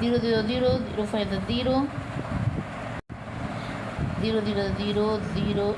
0 0 0 0 5 0 0 0 0 0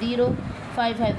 0 5 5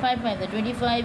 5 5 25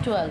12۔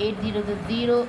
8 0 0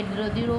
8 0 0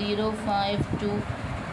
0 5 2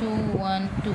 2 1 2۔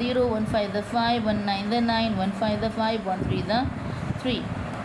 0 1 5 5 1 9 9 1 5 5 1 3 3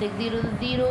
6 0 0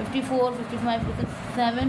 54 55 57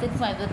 6 5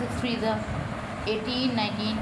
6 3 18 19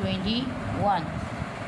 21۔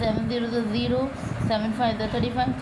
7 0 0 7 5 35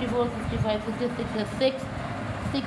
64 65 66 6 6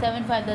7 5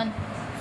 1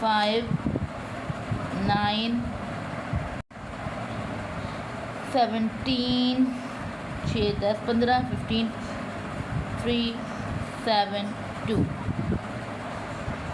5 9 17 6 10 15 15 3 7 2۔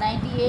98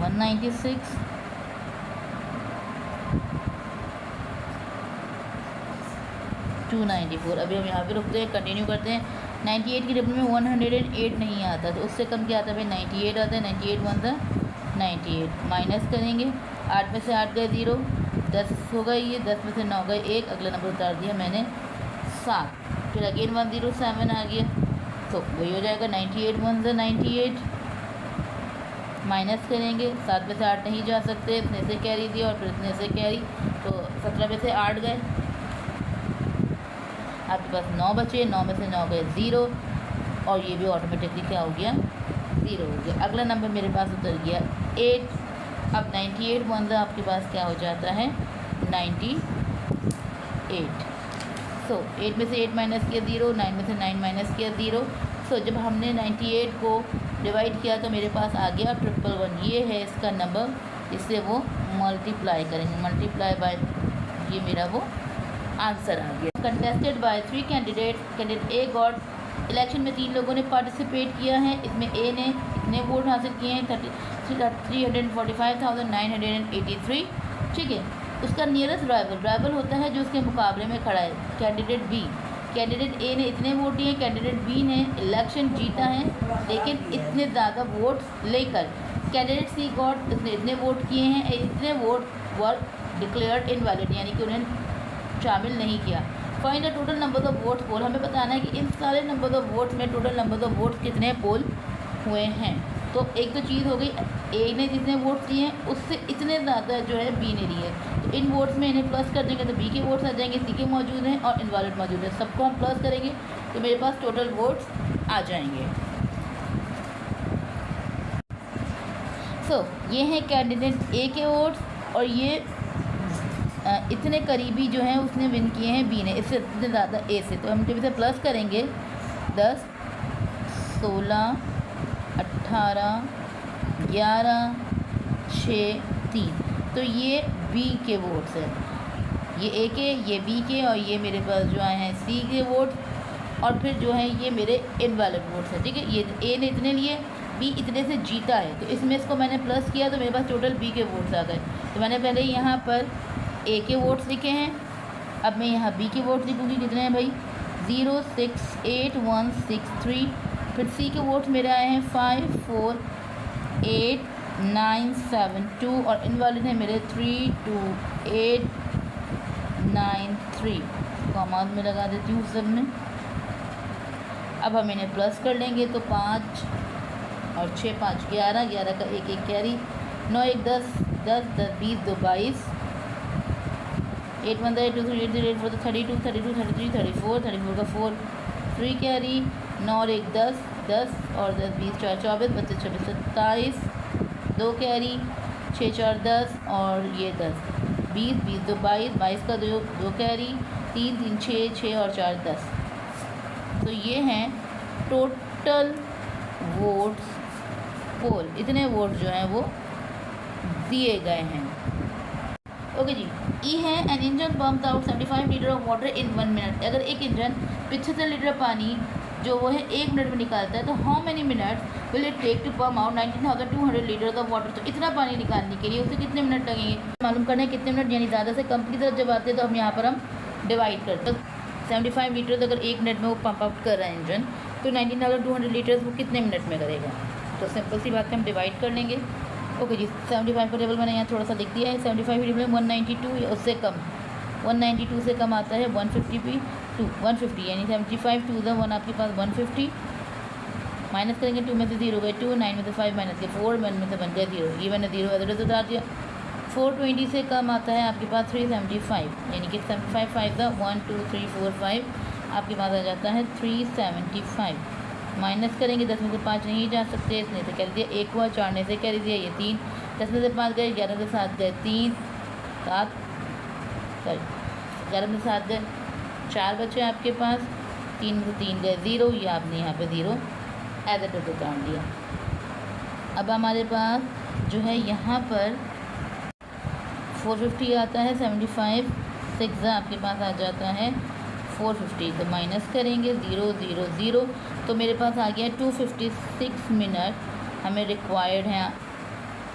196 1 294। अभी हम यहाँ पे रुकते हैं, कंटिन्यू करते हैं। 98 के टेबल में 108 नहीं आता, तो उससे कम क्या आता है भाई 98 आता है। 98 वन था 98, माइनस करेंगे 8 में से 8 गए 0, 10 हो गए ये, 10 में से 9 गए 1, अगला नंबर उतार दिया मैंने 7, फिर अगेन 107 आ गया, तो वही हो जाएगा 98 वन था 98, माइनस करेंगे 7 में से 8 नहीं जा सकते, इतने से कैरी दिया और फिर इतने से कैरी, तो 17 में से 8 गए, आपके पास 9 बचे, 9 में से 9 गए 0, और ये भी ऑटोमेटिकली क्या हो गया 0 हो गया। अगला नंबर मेरे पास उतर गया 8। अब 98 वन आपके पास क्या हो जाता है 98। सो 8 में से 8 माइनस किया 0, 9 में से 9 माइनस किया 0। सो जब हमने 98 को डिवाइड किया तो मेरे पास आ गया 111। ये है इसका नंबर, इससे वो मल्टीप्लाई करेंगे, मल्टीप्लाई बाय, ये मेरा वो आंसर आ गया। कंटेस्टेड बाय 3 कैंडिडेट ए गॉट, इलेक्शन में 3 लोगों ने पार्टिसिपेट किया है, इसमें ए ने इतने वोट हासिल किए हैं 345,983, ठीक है। उसका नियरेस्ट राइवल होता है जो उसके मुकाबले में खड़ा है, कैंडिडेट बी। कैंडिडेट ए ने इतने वोट दिए, कैंडिडेट बी ने इलेक्शन जीता है लेकिन इतने ज़्यादा वोट्स लेकर। कैंडिडेट सी गॉट, इसने इतने वोट किए हैं, इतने वोट वर डिक्लेयर्ड इनवैलिड, यानी कि उन्हें शामिल नहीं किया। Find the total number of votes poll, हमें बताना है कि इन सारे नंबर ऑफ वोट्स में टोटल नंबर ऑफ वोट्स कितने पोल हुए हैं। तो एक तो चीज़ हो गई, ए ने जितने वोट्स दिए हैं उससे इतने ज़्यादा जो है बी ने दिए, तो इन वोट्स में इन्हें प्लस कर देंगे तो बी के वोट्स आ जाएंगे, सी के मौजूद हैं और इनवैलिड मौजूद है, सबको हम प्लस करेंगे तो मेरे पास टोटल वोट्स आ जाएंगे। सो ये हैं कैंडिडेट ए के वोट्स, और ये इतने करीबी जो हैं उसने विन किए हैं बी ने, इससे इतने ज़्यादा ए से, तो हम जब इसे प्लस करेंगे 10, 16, 18, 11, 6, 3, तो ये बी के वोट्स हैं, ये ए के, ये बी के, और ये मेरे पास जो आए हैं सी के वोट्स, और फिर जो है ये मेरे इनवैलिड वोट्स हैं, ठीक है। ये ए ने इतने लिए, बी इतने से जीता है, तो इसमें इसको मैंने प्लस किया तो मेरे पास टोटल बी के वोट्स आ गए। तो मैंने पहले यहाँ पर ए के वोट्स लिखे हैं, अब मैं यहाँ बी के वोट्स लिखूँगी, कितने हैं भाई 0, 6, 8, 1, 6, 3, फिर सी के वोट्स मेरे आए हैं 5, 4, 8, 9, 7, 2, और इनवैलिड है मेरे 3, 2, 8, 9, 3, कॉमास में लगा देती हूँ सब में। अब हम इन्हें प्लस कर लेंगे तो 5 और 6, 5, 11, 11 का एक एक कैरी, 9, 1, 10, 10, 10, 20, 2, 22, 8, 1, 8, 2, 3, 8, 0, 8, 4, 32, 32, 33, 34, 34 का 4, 3 कैरी, 9 और 1, 10, 10 और 10, 20, 4, 24, 25, 26, 27, 2 कैरी, 6, 4, 10 और ये 10, 20, 20, 2, 22, 22 का 2 कैरी, 3, 3, 6, 6 और 4, 10। तो ये हैं टोटल वोट्स पोल, इतने वोट जो हैं वो दिए गए हैं। ओके जी। ई है an engine pump out 75 litre of water in 1 minute. अगर एक इंजन 75 लीटर पानी जो वो है 1 मिनट में निकालता है, तो how many minutes will it take to pump out 19,200 litre of water. तो इतना पानी निकालने के लिए उसे कितने मिनट लगेंगे मालूम करना है, कितने मिनट, यानी ज़्यादा से कम की तरफ जब आते हैं तो हम यहाँ पर हम डिवाइड करते हैं। 75 लीटर अगर 1 मिनट में वो पंप आउट कर रहा है इंजन, तो 19,200 लीटर्स वो कितने मिनट में करेगा। तो सिंपल सी बात है, हम डिवाइड कर लेंगे। ओके जी। 75 का टेबल मैंने यहाँ थोड़ा सा लिख दिया है। 75 की टेबल 192 या उससे कम, 192 से कम आता है 150 पे 2, 150 यानी 75 2 1 आपके पास 150, माइनस करेंगे 2 में से 0 गए 2, 9 में से 5 माइनस के 4, 1 में से 1 गए 0, ये मैंने 0 एड्रेस उतार दिया। 420 से कम आता है आपके पास 375, यानी कि 75 5 का 1 2 3 4 5 आपके पास आ जाता है 375। माइनस करेंगे 10 में से 5 नहीं जा सकते, इसने से कह दिया 1 हुआ, 4 ने से कह दिया ये 3, 10 में से 5 गए, 11 में से 7 गए 3, 7 सॉरी 11 में से 7 गए 4 बचे आपके पास, 3 में से 3 गए 0, ये आपने यहाँ पे 0 एज ए टोटल काउंट दिया। अब हमारे पास जो है यहाँ पर 450 आता है, 75 6 आपके पास आ जाता है 450, तो माइनस करेंगे 0 0 0, तो मेरे पास आ गया 256 मिनट हमें रिक्वायर्ड है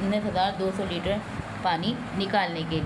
19,200 लीटर पानी निकालने के लिए।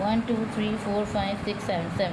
1 2 3 4 5 6 7 7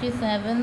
67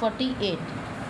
48.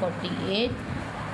48.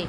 1.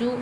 2.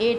8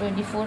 24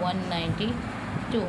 192.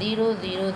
0 0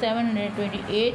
728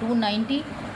290,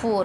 4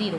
0.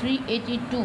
382.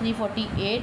348,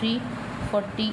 348.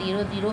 0 0,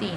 3,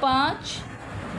5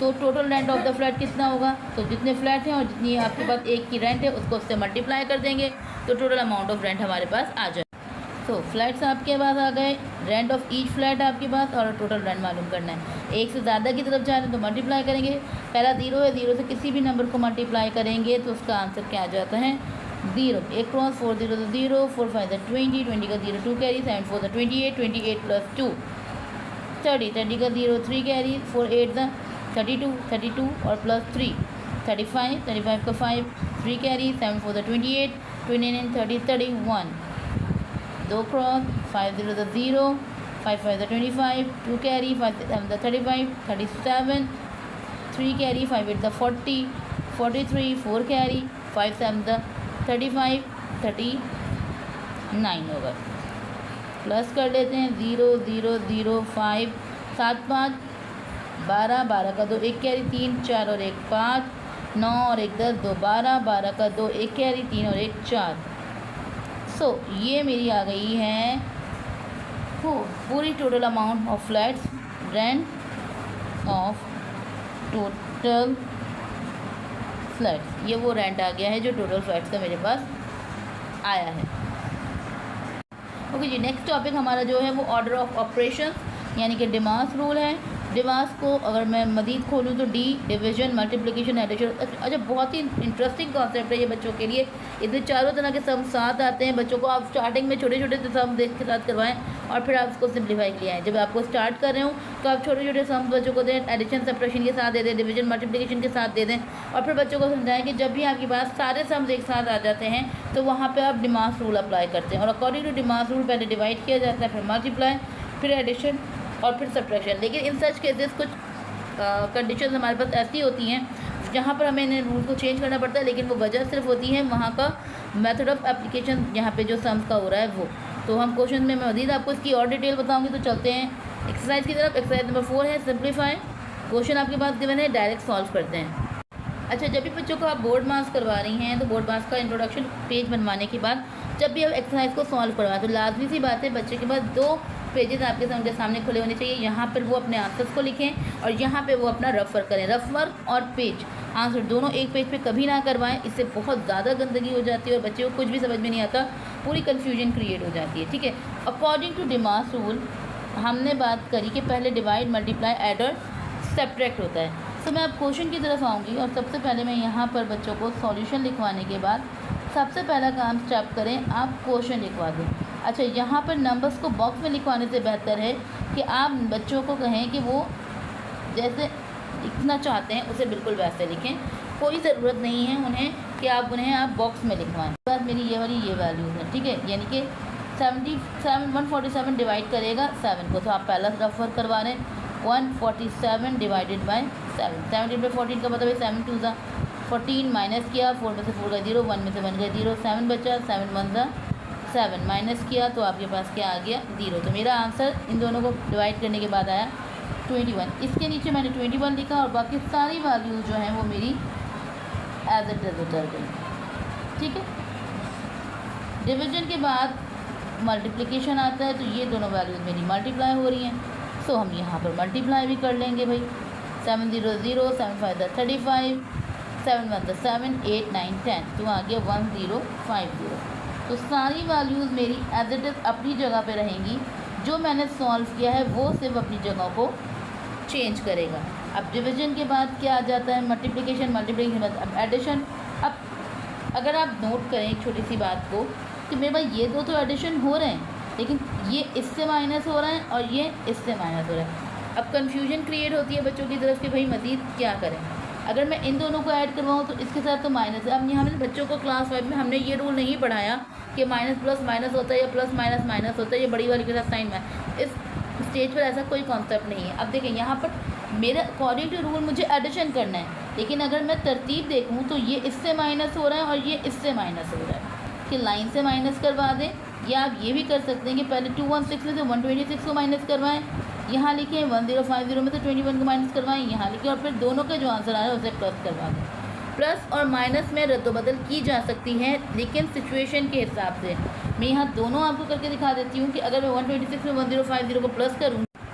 तो total rent of the flat कितना होगा, तो जितने फ्लैट हैं और जितनी आपके पास एक की रेंट है उसको उससे मल्टीप्लाई कर देंगे तो टोटल अमाउंट ऑफ रेंट हमारे पास आ जाए। तो फ्लैट्स आपके पास आ गए, रेंट ऑफ ईच फ्लैट आपके पास और टोटल रेंट मालूम करना है। एक से ज़्यादा की तरफ जा रहे हैं तो मल्टीप्लाई करेंगे, पहला 0 है, 0 से किसी भी नंबर को मल्टीप्लाई करेंगे तो उसका आंसर क्या आ जाता है 0। 1 क्रॉस 4 0 0, 4 5 20, 20 का 0 2 कैरी, 7 4 28, 28 प्लस 2 30, 30 का 0 3 कैरी, 4 8 32, 32 और प्लस 3 35, 35 का 5 3 carry, 7 4 28, 29 30 31, 2 cross 5 0 0, 5 5 25, 2 carry, 5 7 35, 37 3 carry, 5 8 40, 43 4 carry, 5 7 35, 39 होगा। प्लस कर लेते हैं 0 0 0 5 7 5 12, 12 का 2 1 कैरी, 3 4 और 1 5, 9 और 1 10, 2 12, 12 का 2 1 कैरी, 3 और 1 4। सो ये मेरी आ गई है पूरी total amount of flats, rent of total flats, ये वो रेंट आ गया है जो टोटल फ्लैट्स का मेरे पास आया है। ओके जी, नेक्स्ट टॉपिक हमारा जो है वो ऑर्डर ऑफ ऑपरेशन यानी कि डिमास रूल है। डिमास को अगर मैं मज़ीद खोलूँ तो डी, डिवीजन, मल्टीप्लिकेशन, एडिशन। अच्छा, बहुत ही इंटरेस्टिंग कॉन्सेप्ट है ये बच्चों के लिए। इसमें चारों तरह के सम साथ आते हैं। बच्चों को आप स्टार्टिंग में छोटे छोटे से सम देख के साथ करवाएं और फिर आप उसको सिंप्लीफाई के लिए आएँ। जब आपको स्टार्ट कर रहे हो तो आप छोटे छोटे सम बच्चों को दें, एडिशन सब्ट्रैक्शन के साथ दे दें, डिवीजन मल्टीप्लिकेशन के साथ दे दें और फिर बच्चों को समझाएं कि जब भी आपके पास सारे सम्स एक साथ आ जाते हैं तो वहाँ पर आप डिमास रूल अप्लाई करते हैं और अकॉर्डिंग टू डिमास रूल पहले डिवाइड किया जाता है, फिर मल्टीप्लाई, फिर एडिशन और फिर सब्ट्रैक्शन। लेकिन इन सच केसेस कुछ कंडीशंस हमारे पास ऐसी होती हैं जहाँ पर हमें इन रूल को चेंज करना पड़ता है, लेकिन वो वजह सिर्फ होती है वहाँ का मेथड ऑफ एप्लीकेशन यहाँ पे जो सम्स का हो रहा है वो। तो हम क्वेश्चन में मैं मज़ीद आपको इसकी और डिटेल बताऊँगी। तो चलते हैं एक्सरसाइज की तरफ। एक्सरसाइज नंबर 4 है सिंप्लीफाई। क्वेश्चन आपके पास गिवन है, डायरेक्ट सॉल्व करते हैं। अच्छा, जब भी बच्चों को आप बोर्ड मार्क्स करवा रही हैं तो बोर्ड मार्क्स का इंट्रोडक्शन पेज बनवाने के बाद जब भी आप एक्सरसाइज को सॉल्व करवाएं तो लाजमी सी बात है बच्चे के पास 2 पेजेस आपके सामने खुले होने चाहिए। यहाँ पर वो अपने आंसर्स को लिखें और यहाँ पे वो अपना रफ वर्क करें। रफ वर्क और पेज आंसर दोनों एक पेज पे कभी ना करवाएं, इससे बहुत ज़्यादा गंदगी हो जाती है और बच्चे को कुछ भी समझ में नहीं आता, पूरी कन्फ्यूजन क्रिएट हो जाती है। ठीक है, अकॉर्डिंग टू डिमास रूल हमने बात करी कि पहले डिवाइड, मल्टीप्लाई, ऐड और सब्ट्रैक्ट होता है। तो मैं अब क्वेश्चन की तरफ आऊँगी और सबसे पहले मैं यहाँ पर बच्चों को सॉल्यूशन लिखवाने के बाद सबसे पहला काम स्टेप करें, आप क्वेश्चन लिखवा दें। अच्छा, यहाँ पर नंबर्स को बॉक्स में लिखवाने से बेहतर है कि आप बच्चों को कहें कि वो जैसे लिखना चाहते हैं उसे बिल्कुल वैसे लिखें। कोई ज़रूरत नहीं है उन्हें आप बॉक्स में लिखवाएं। बस मेरी ये वाली ये वैल्यूज़ हैं, ठीक है। यानी कि 147 डिवाइड करेगा 7 को, तो आप पहला रफ वर्क करवा रहे हैं 147 डिवाइडेड बाई 7। 17 बाई 14 का मतलब है 7 2 ज़ा 14 माइनस किया, 4 में से 4 का 0, 1 में से 1 का 0, 7 बचा, 7 1 ज़ा 7 माइनस किया तो आपके पास क्या आ गया 0। तो मेरा आंसर इन दोनों को डिवाइड करने के बाद आया 21। इसके नीचे मैंने 21 लिखा और बाकी सारी वैल्यूज़ जो हैं वो मेरी एज इट इज़ उतर गई। ठीक है, डिवीजन के बाद मल्टीप्लिकेशन आता है तो ये दोनों वैल्यूज़ मेरी मल्टीप्लाई हो रही हैं, सो हम यहाँ पर मल्टीप्लाई भी कर लेंगे भाई। 7 0 0, 7 5 35, 7 1 7, 8 9 10, तो आ गया 1050। तो सारी वैल्यूज़ मेरी एज इट इज़ अपनी जगह पे रहेंगी, जो मैंने सॉल्व किया है वो सिर्फ अपनी जगह को चेंज करेगा। अब डिवीजन के बाद क्या आ जाता है मल्टीप्लिकेशन, मल्टीप्लिकेशन के बाद अब एडिशन। अब अगर आप नोट करें एक छोटी सी बात को कि मेरे भाई ये दो तो एडिशन हो रहे हैं लेकिन ये इससे माइनस हो रहा है और ये इससे माइनस हो रहा है। अब कन्फ्यूजन क्रिएट होती है बच्चों की तरफ कि भाई मज़ीद क्या करें। अगर मैं इन दोनों को ऐड करवाऊँ तो इसके साथ तो माइनस है। अब यहाँ मैंने बच्चों को क्लास 5 में हमने ये रूल नहीं पढ़ाया कि माइनस प्लस माइनस होता है या प्लस माइनस माइनस होता है, ये बड़ी वाली के साथ साइन में। इस स्टेज पर ऐसा कोई कॉन्सेप्ट नहीं है। अब देखें यहाँ पर मेरे अकॉर्डिंग टू रूल मुझे एडिशन करना है, लेकिन अगर मैं तरतीब देखूँ तो ये इससे माइनस हो रहा है और ये इससे माइनस हो रहा है कि लाइन से माइनस करवा दें, या आप ये भी कर सकते हैं कि पहले 216 में से 126 को माइनस करवाएं, यहाँ लिखें 1050 में से 21 को माइनस करवाएं, यहाँ लिखें और फिर दोनों का जो आंसर आ रहा है उसे प्लस करवा दें। प्लस और माइनस में रद्दोबदल की जा सकती है लेकिन सिचुएशन के हिसाब से। मैं यहाँ दोनों आपको करके दिखा देती हूँ कि अगर मैं 126 में 1050 को प्लस करूँ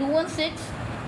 216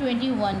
21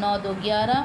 9 2 11,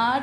8,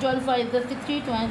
12 5 60 20,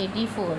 84.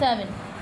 7.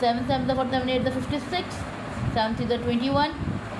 7 7 47 8 56, 7 3 21,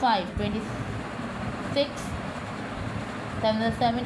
5 26, 7 7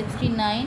69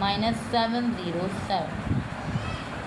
-707.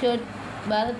6 12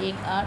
1 8,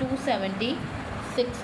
276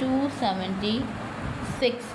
276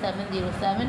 707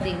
0.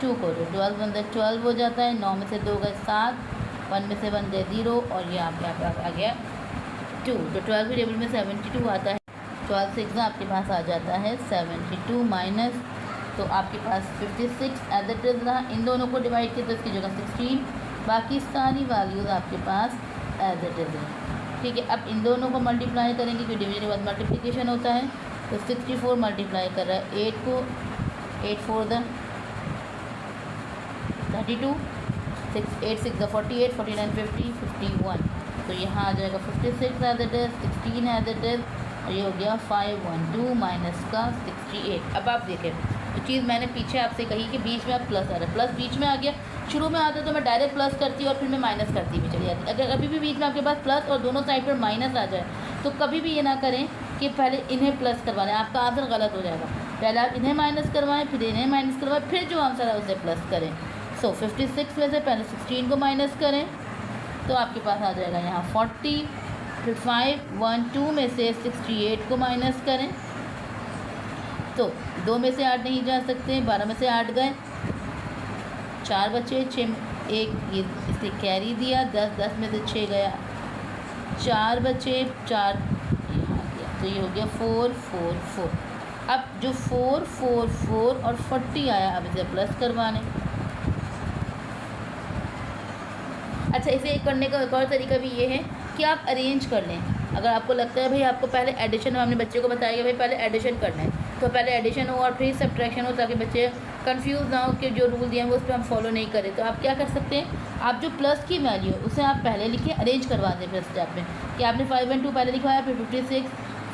2 को, तो 12 1 12 हो जाता है, 9 में से 2 गए 7, 1 में से 1 गए 0, और ये आपके पास आ गया 2। तो 12 की टेबल में 72 आता है, 12 से आपके पास आ जाता है 72 माइनस, तो आपके पास 56 एज इट इज़ रहा। इन दोनों को डिवाइड किया तो इसकी जगह 16, बाकी सारी वैल्यूज़ आपके पास एज इट इज़ है। ठीक है, अब इन दोनों को मल्टीप्लाई करेंगे क्योंकि डिवीजन के बाद मल्टीप्लिकेशन होता है। तो 64 मल्टीप्लाई कर रहा है 8 को, 8 4 32, 6 8 6 48, 49 50 51, तो यहाँ आ जाएगा 56 as it is, 16 as it is, और ये हो गया 512 माइनस का 68। अब आप देखें तो चीज़ मैंने पीछे आपसे कही कि बीच में अब प्लस आ रहा है, प्लस बीच में आ गया। शुरू में आता तो मैं डायरेक्ट प्लस करती और फिर मैं माइनस करती भी चली जाती। अगर अभी भी बीच में आपके पास प्लस और दोनों साइड पर माइनस आ जाए तो कभी भी ये ना करें कि पहले इन्हें प्लस करवाएं, आपका आंसर गलत हो जाएगा। पहले आप इन्हें माइनस करवाएं, फिर इन्हें माइनस करवाएं, फिर जो आंसर है उसे प्लस करें। सो 56 में से पहले 16 को माइनस करें तो आपके पास आ जाएगा यहाँ 40, फिर 512 में से 68 को माइनस करें तो 2 में से 8 नहीं जा सकते, 12 में से 8 गए, 4 बचे, 6 एक ये इससे कैरी दिया, 10 में से 6 गया, 4 बचे, 4 यहाँ गया, तो ये हो गया 4 4 4। अब जो 4 4 4 और 40 आया, अब इसे प्लस करवाने। अच्छा, इसे करने का एक और तरीका भी ये है कि आप अरेंज कर लें। अगर आपको लगता है भाई आपको पहले एडिशन, हमने बच्चे को बताया कि भाई पहले एडिशन करना है, तो पहले एडिशन हो और फिर सब्ट्रैक्शन हो, ताकि बच्चे कंफ्यूज ना हो कि जो रूल दिए हैं वो उस पर हम फॉलो नहीं करें। तो आप क्या कर सकते हैं, आप जो प्लस की वैल्यू है उसे आप पहले लिखिए, अरेंज करवा दें फर्स्ट स्टेप में कि आपने 512 पहले लिखवाया, फिर 56,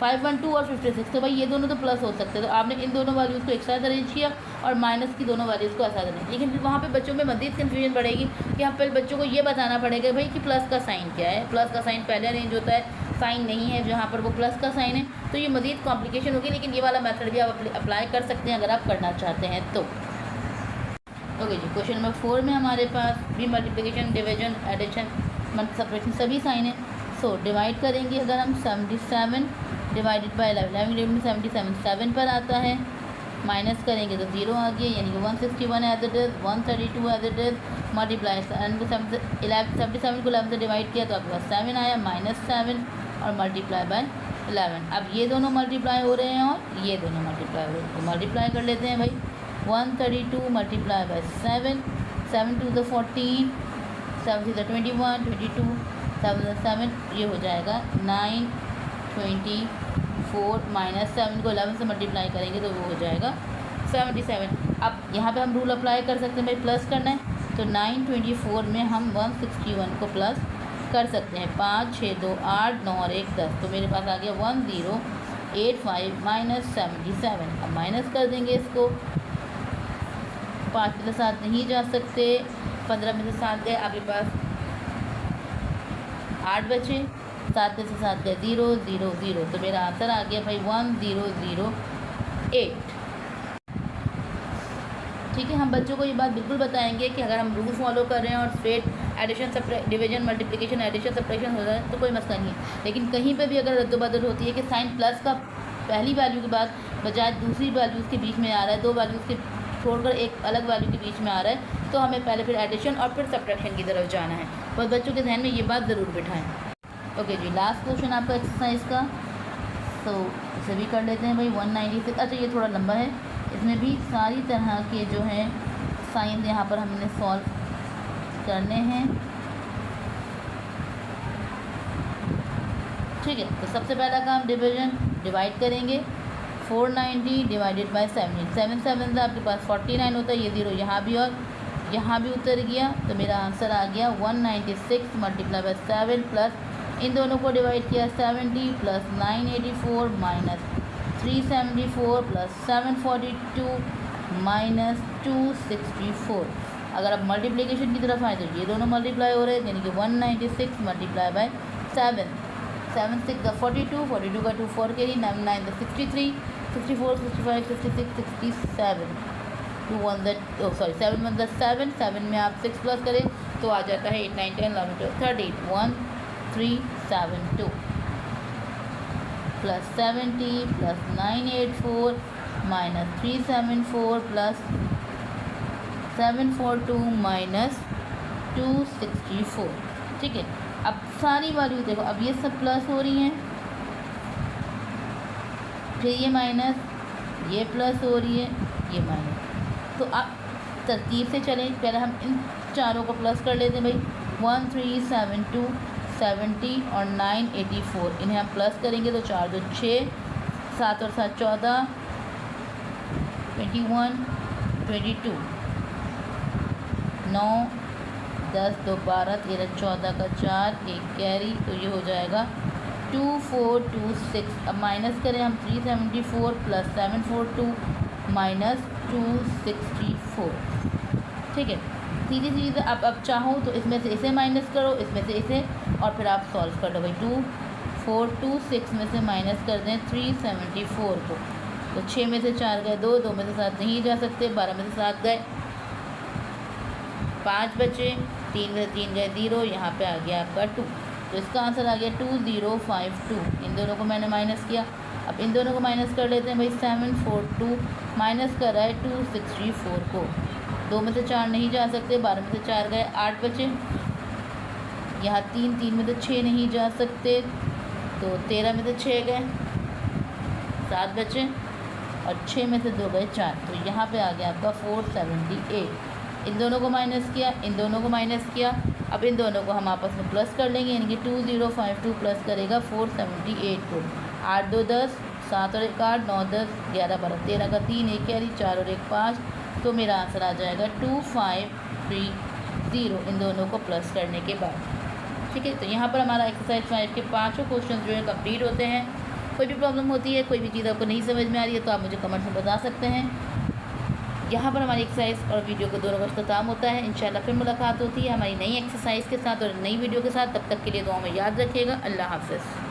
512 और 56, तो भाई ये दोनों तो प्लस हो सकते हैं, तो आपने इन दोनों वैल्यूज़ को एक साथ अरेंज किया और माइनस की दोनों वैल्यूज़ को एक साथ अरेंज। लेकिन फिर वहाँ पे बच्चों में मज़ीद कन्फ्यूजन बढ़ेगी कि हम पहले बच्चों को ये बताना पड़ेगा भाई कि प्लस का साइन क्या है, प्लस का साइन पहले अरेंज होता है, साइन नहीं है जहाँ पर वो प्लस का साइन है, तो ये मज़ीद कॉम्प्लिकेशन होगी। लेकिन ये वाला मेथड भी आप अप्लाई कर सकते हैं अगर आप करना चाहते हैं तो। ओके जी, क्वेश्चन नंबर 4 में हमारे पास भी मल्टीप्लिकेशन, डिवीजन, एडिशन, सब्ट्रैक्शन सभी साइन है। सो डिवाइड करेंगे अगर हम 77 डिवाइडेड बाई 11 में 77 7 पर आता है, माइनस करेंगे तो 0 आ गया, यानी कि 161 as it is, 132 as it is, multiply 77 को 11 से डिवाइड किया तो आपके पास 7 आया, -7 और मल्टीप्लाई बाय 11। अब ये दोनों मल्टीप्लाई हो रहे हैं और ये दोनों मल्टीप्लाई हो रहे हैं, तो मल्टीप्लाई कर लेते हैं भाई। 132 मल्टीप्लाई बाय 7, 7 2 ज़ 14, 7 3 ज़ 21, 22, 7 7, ये हो जाएगा 9 24, -7 को 11 से मल्टीप्लाई करेंगे तो वो हो जाएगा 77। अब यहाँ पे हम रूल अप्लाई कर सकते हैं भाई, प्लस करना है तो 924 में हम 161 को प्लस कर सकते हैं, 5 6 2 8 9 और 1 10, तो मेरे पास आ गया 1085 माइनस 77। अब माइनस कर देंगे इसको, 5 में से 7 नहीं जा सकते, 15 में से 7 गए, आपके पास 8 बचे, 7 में से 7 गए 0 0 0, तो मेरा आंसर आ गया भाई 1008। ठीक है, हम बच्चों को ये बात बिल्कुल बताएंगे कि अगर हम रूल फॉलो कर रहे हैं और straight addition division multiplication addition subtraction हो रहा है तो कोई मसला नहीं है। लेकिन कहीं पे भी अगर रद्दोबदल होती है कि साइन प्लस का पहली वैल्यू के बाद बजाय दूसरी वैल्यूज़ के बीच में आ रहा है, दो वैल्यूज़ के छोड़कर एक अलग वैल्यू के बीच में आ रहा है, तो हमें पहले फिर एडिशन और फिर सब्ट्रैक्शन की तरफ जाना है। बस बच्चों के जहन में ये बात ज़रूर बिठाएँ। ओके जी, लास्ट क्वेश्चन आपका एक्सरसाइज का, तो इसे भी कर लेते हैं भाई। 196, अच्छा ये थोड़ा लंबा है, इसमें भी सारी तरह के जो हैं साइन यहाँ पर हमने सॉल्व करने हैं। ठीक है, तो सबसे पहला काम डिवीजन, डिवाइड करेंगे 490 डिवाइडेड बाय 17, 7 7 से आपके पास 49 होता है, ये 0 यहाँ भी और यहाँ भी उतर गया, तो मेरा आंसर आ गया 196 मल्टीप्लाई बाय 7 प्लस इन दोनों को डिवाइड किया 70 प्लस 984 माइनस 374 प्लस 742 माइनस 264। अगर आप मल्टीप्लिकेशन की तरफ आए तो ये दोनों मल्टीप्लाई हो रहे हैं, यानी कि 196 मल्टीप्लाई बाय 7, 7 6 42, 42 का 2 4 के लिए, 9 9 63, 64 65 66 67, 2 1 सॉरी 7 1 7, 7 में आप 6 प्लस करें तो आ जाता है 8 9 10 11 12 13, 1 3 7 2 plus 70 plus 984 minus 374 plus 742 minus 264, ठीक है। अब सारी वैल्यू देखो, अब ये सब प्लस हो रही हैं, फिर ये माइनस, ये प्लस हो रही है, ये माइनस। तो अब तरतीब से चलें, पहले हम इन चारों को प्लस कर लेते हैं भाई। 1372 70 और 984, इन्हें हम प्लस करेंगे तो 4 2 6, 7 और 7 14, 21 22, 9 10 2 12 13 14 का 4, एक कैरी, तो ये हो जाएगा 2426। अब माइनस करें हम 374 प्लस 742 माइनस 264, ठीक है। सीधी सीधी अब चाहो तो इसमें से इसे माइनस करो, इसमें से इसे, और फिर आप सॉल्व कर लो भाई। 2426 में से माइनस कर दें 374 को, तो 6 में से 4 गए 2, 2 में से 7 नहीं जा सकते, 12 में से 7 गए, 5 बचे, 3 में से 3 गए 0, यहाँ पे आ गया आपका 2, तो इसका आंसर आ गया 2052। इन दोनों को मैंने माइनस किया, अब इन दोनों को माइनस कर लेते हैं भाई। 742 माइनस कर रहा है 264 को, 2 में से 4 नहीं जा सकते, 12 में से 4 गए 8 बचे, यहाँ 3 में से 6 नहीं जा सकते, तो 13 में से 6 गए 7 बचे, और 6 में से 2 गए 4, तो यहाँ पे आ गया आपका 478। इन दोनों को माइनस किया, इन दोनों को माइनस किया, अब इन दोनों को हम आपस में प्लस कर लेंगे, यानी कि 2052 प्लस करेगा 478 को। 8 2 10, 7 और 1 8, 9 10 11 12 13 का 3, एक कैरी, 4 और 1 5, तो मेरा आंसर आ जाएगा 2530 इन दोनों को प्लस करने के बाद, ठीक है। तो यहाँ पर हमारा एक्सरसाइज 5 के पाँचों क्वेश्चन जो है कंप्लीट होते हैं। कोई भी प्रॉब्लम होती है, कोई भी चीज़ आपको नहीं समझ में आ रही है, तो आप मुझे कमेंट में बता सकते हैं। यहाँ पर हमारी एक्सरसाइज और वीडियो को दोनों का इख्तिताम होता है। इंशाल्लाह फिर मुलाकात होती है हमारी नई एक्सरसाइज के साथ और नई वीडियो के साथ। तब तक के लिए दुआ में याद रखिएगा। अल्लाह हाफ़िज़।